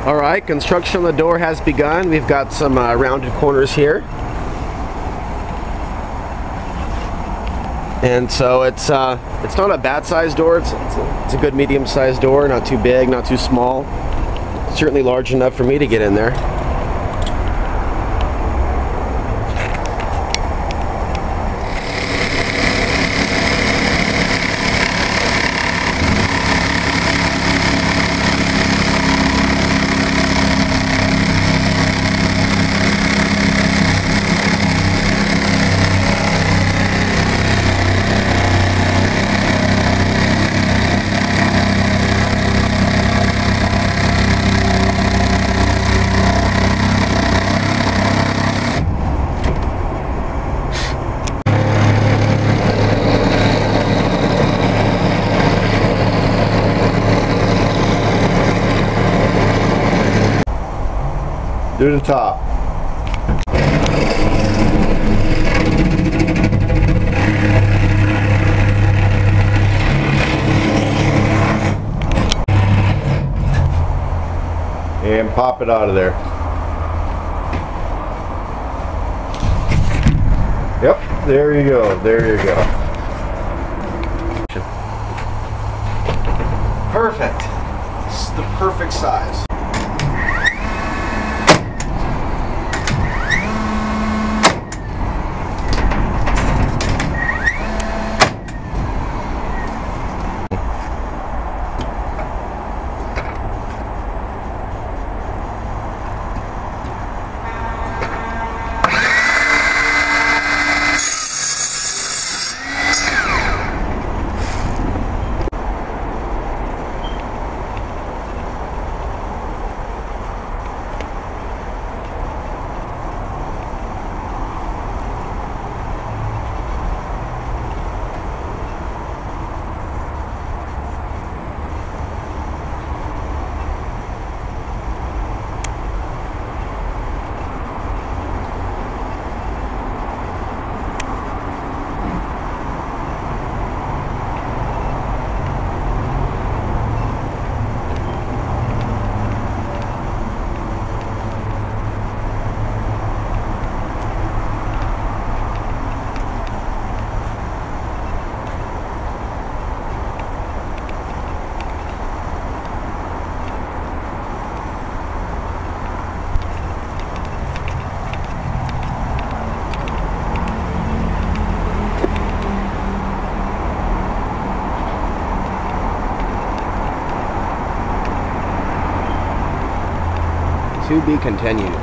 Alright, construction on the door has begun. We've got some rounded corners here. And so it's not a bad sized door, it's a good medium sized door, not too big, not too small. Certainly large enough for me to get in there. Do the top. And pop it out of there. Yep, there you go, there you go. Perfect. This is the perfect size. To be continued.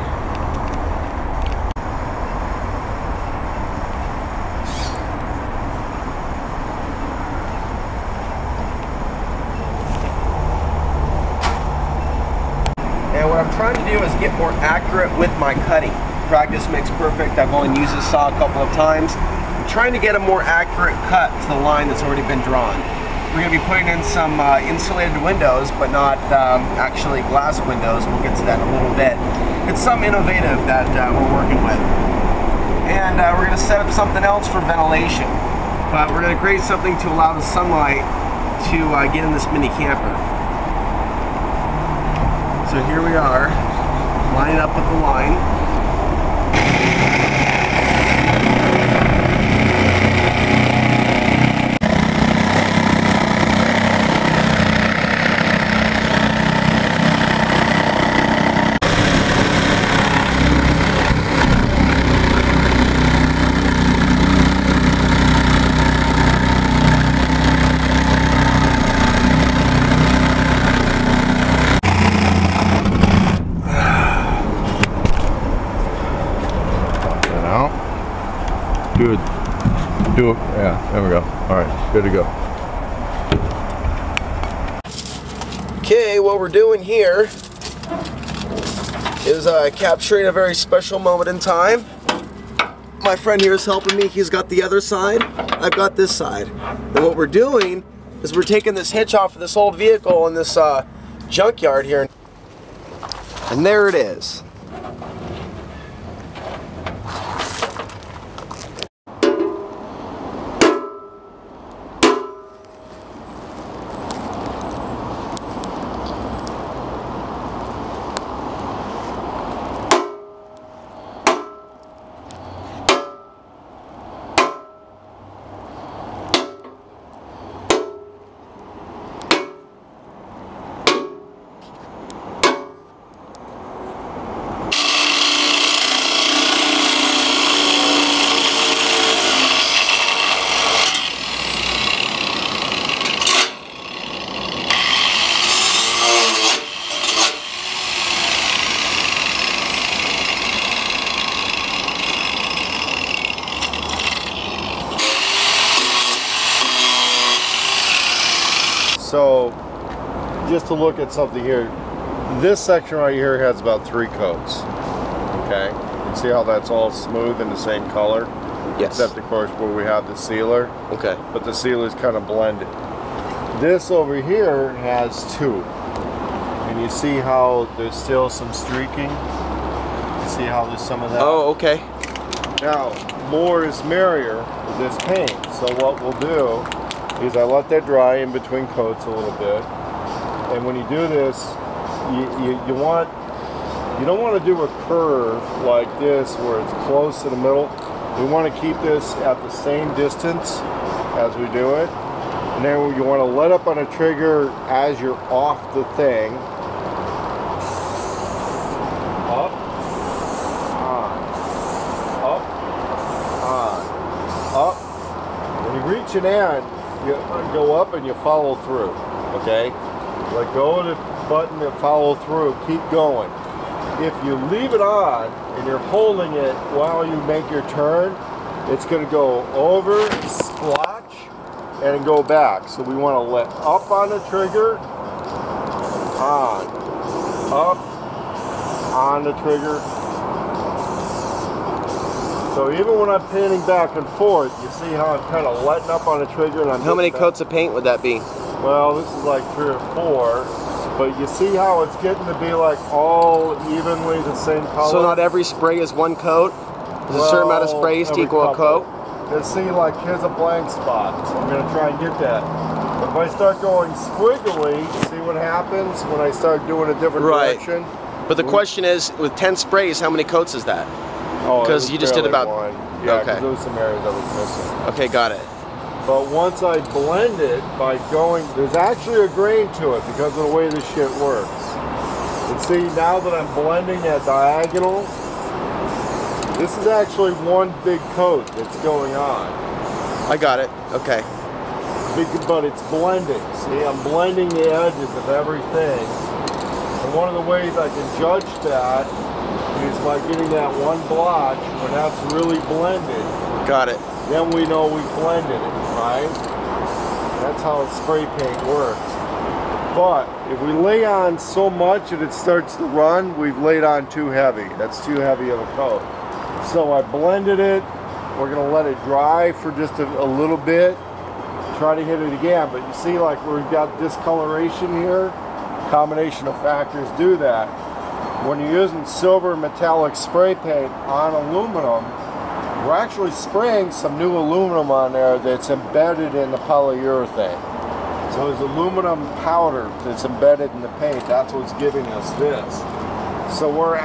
And what I'm trying to do is get more accurate with my cutting. Practice makes perfect. I've only used this saw a couple of times. I'm trying to get a more accurate cut to the line that's already been drawn. We're going to be putting in some insulated windows, but not actually glass windows. We'll get to that in a little bit. It's some innovative that we're working with. And we're going to set up something else for ventilation. But we're going to create something to allow the sunlight to get in this mini camper. So here we are, lining up with the line. Do it. Yeah, there we go. All right, good to go. Okay, what we're doing here is capturing a very special moment in time. My friend here is helping me. He's got the other side. I've got this side. And what we're doing is we're taking this hitch off of this old vehicle in this junkyard here. And there it is. just to look at something here, this section right here has about 3 coats. Okay, you can see how that's all smooth and the same color. Yes. Except of course where we have the sealer. Okay. But the sealer is kind of blended. This over here has 2. And you see how there's still some streaking? You see how there's some of that? Oh, okay. Now, more is merrier with this paint. So what we'll do is I let that dry in between coats a little bit. And when you do this, you don't want to do a curve like this where it's close to the middle. We want to keep this at the same distance as we do it. And then you want to let up on the trigger as you're off the thing. Up, on, up, on, up. When you reach an end, you go up and you follow through, okay? Let go of the button and follow through, keep going. If you leave it on and you're holding it while you make your turn, it's going to go over, splotch, and go back. So we want to let up on the trigger, on, up, on the trigger. So even when I'm painting back and forth, you see how I'm kind of letting up on the trigger. And I'm How many coats of paint would that be? Well, this is like 3 or 4. But you see how it's getting to be like all evenly the same color? So not every spray is 1 coat? There's a certain amount of sprays to equal a coat? You see, like here's a blank spot, so I'm going to try and get that. But if I start going squiggly, see what happens when I start doing a different direction? But the question is, with 10 sprays, how many coats is that? Oh, because you just did about 1. Yeah, because okay. there was some areas I was missing. Okay, got it. But once I blend it by going, there's actually a grain to it because of the way this shit works. And see, now that I'm blending that diagonal, this is actually one big coat that's going on. I got it. Okay. But it's blending. See, I'm blending the edges of everything. And one of the ways I can judge that is by getting that one blotch when that's really blended. Got it. Then we know we blended it, right? That's how spray paint works. But if we lay on so much that it starts to run, we've laid on too heavy. That's too heavy of a coat. So I blended it. We're gonna let it dry for just a little bit. Try to hit it again, but you see like we've got discoloration here. Combination of factors do that. When you're using silver metallic spray paint on aluminum, we're actually spraying some new aluminum on there that's embedded in the polyurethane. So there's aluminum powder that's embedded in the paint. That's what's giving us this. So we're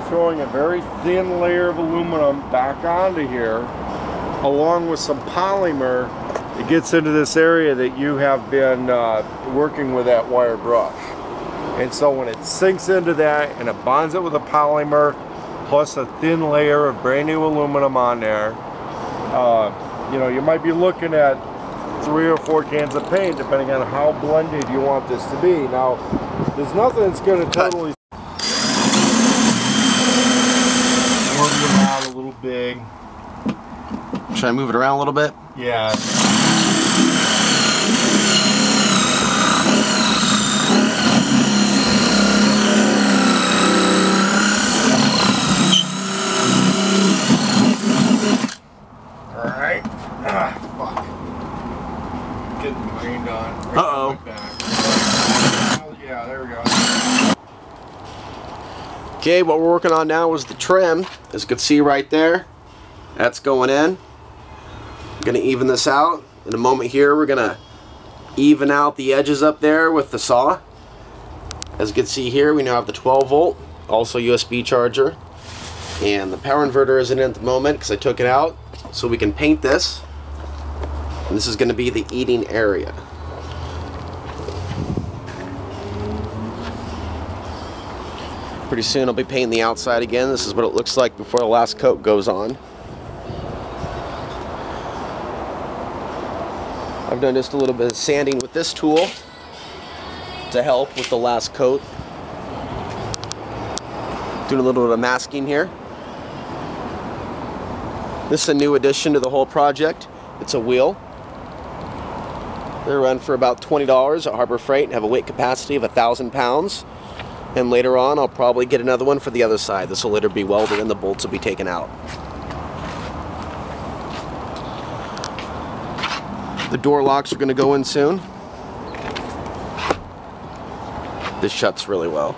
throwing a very thin layer of aluminum back onto here, along with some polymer. It gets into this area that you have been working with that wire brush. And so when it sinks into that and it bonds it with a polymer, plus a thin layer of brand new aluminum on there, you know, you might be looking at 3 or 4 cans of paint depending on how blended you want this to be. Now, there's nothing that's going to totally work it out a little big. Should I move it around a little bit? Yeah. Alright. Fuck. Getting rained on. Uh-oh. Yeah, there we go. Okay, what we're working on now is the trim. As you can see right there, that's going in. I'm gonna even this out. In a moment here, we're gonna even out the edges up there with the saw. As you can see here, we now have the 12 volt, also USB charger. And the power inverter isn't in at the moment because I took it out. So we can paint this. And this is gonna be the eating area. Pretty soon I'll be painting the outside again. This is what it looks like before the last coat goes on. I've done just a little bit of sanding with this tool to help with the last coat. Doing a little bit of masking here. This is a new addition to the whole project. It's a wheel. They run for about $20 at Harbor Freight and have a weight capacity of 1,000 pounds. And later on, I'll probably get another one for the other side. This will later be welded and the bolts will be taken out. The door locks are going to go in soon. This shuts really well.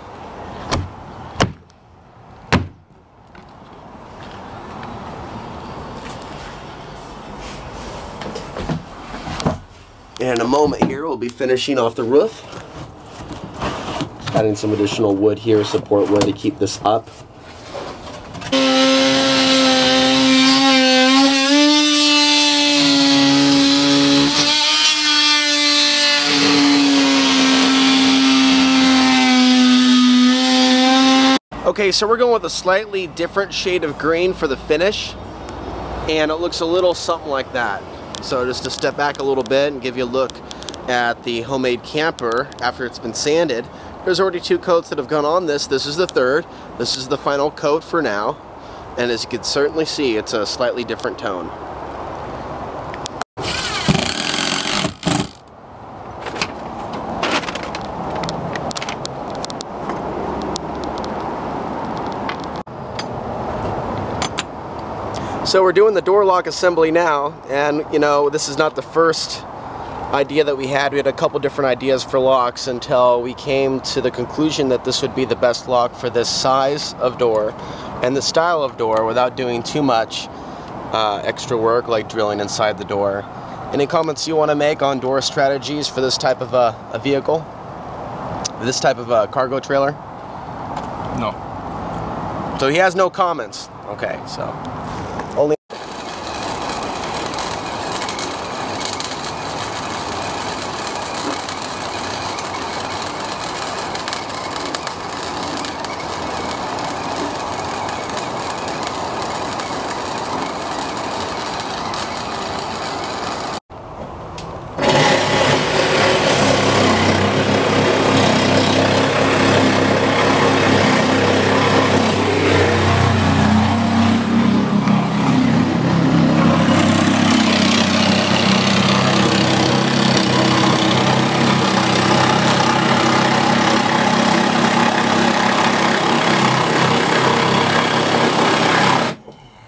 And in a moment here, we'll be finishing off the roof. Adding some additional wood here, support wood to keep this up. Okay, so we're going with a slightly different shade of green for the finish, and it looks a little something like that. So just to step back a little bit and give you a look at the homemade camper after it's been sanded. There's already 2 coats that have gone on this. This is the 3rd. This is the final coat for now. And as you can certainly see, it's a slightly different tone. So we're doing the door lock assembly now, and you know, this is not the first idea that we had. We had a couple different ideas for locks until we came to the conclusion that this would be the best lock for this size of door and the style of door without doing too much extra work like drilling inside the door. Any comments you want to make on door strategies for this type of a vehicle? This type of a cargo trailer? No. So he has no comments. Okay, so only.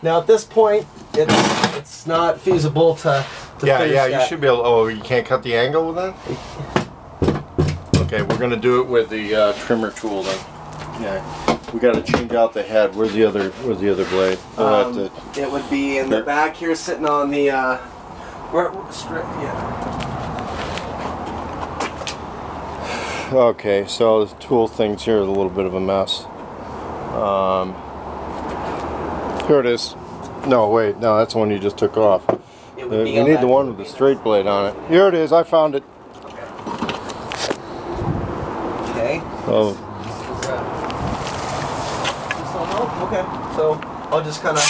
Now at this point, it's not feasible to finish you that. should be able. Oh, you can't cut the angle with that. Okay, we're gonna do it with the trimmer tool then. Yeah, we got to change out the head. Where's the other blade? We'll have to, it would be in the back here, sitting on the strip. Yeah. Okay, so the tool thing's here is a little bit of a mess. Here it is. No, wait, no, that's the one you just took off. We need the one with the straight blade on it. Here it is, I found it. Okay. Oh. Okay, so I'll just kind of.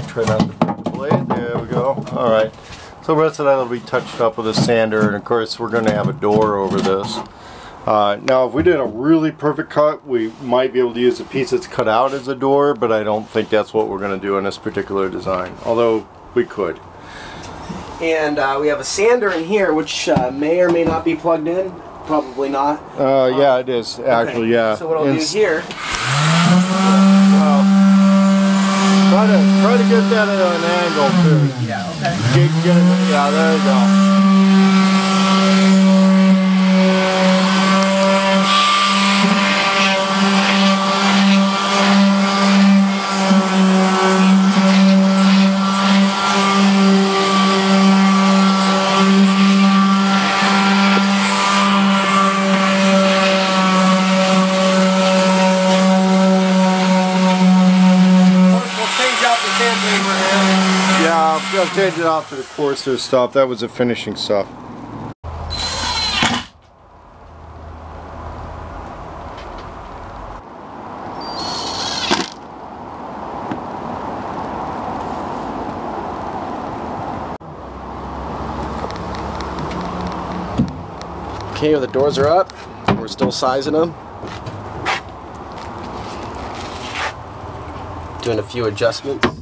Try not to break the blade. There we go. Alright. So the rest of that will be touched up with a sander, and of course we're going to have a door over this. Now if we did a really perfect cut, we might be able to use a piece that's cut out as a door, but I don't think that's what we're going to do in this particular design. Although we could. And we have a sander in here, which may or may not be plugged in. Probably not. Yeah, it is actually. Okay. Yeah. So what I'll do here. Try to get that at an angle too. Yeah, okay. Get it, yeah, there you go. I'll change it off to the coarser stuff. That was the finishing stuff. Okay, the doors are up. We're still sizing them. Doing a few adjustments.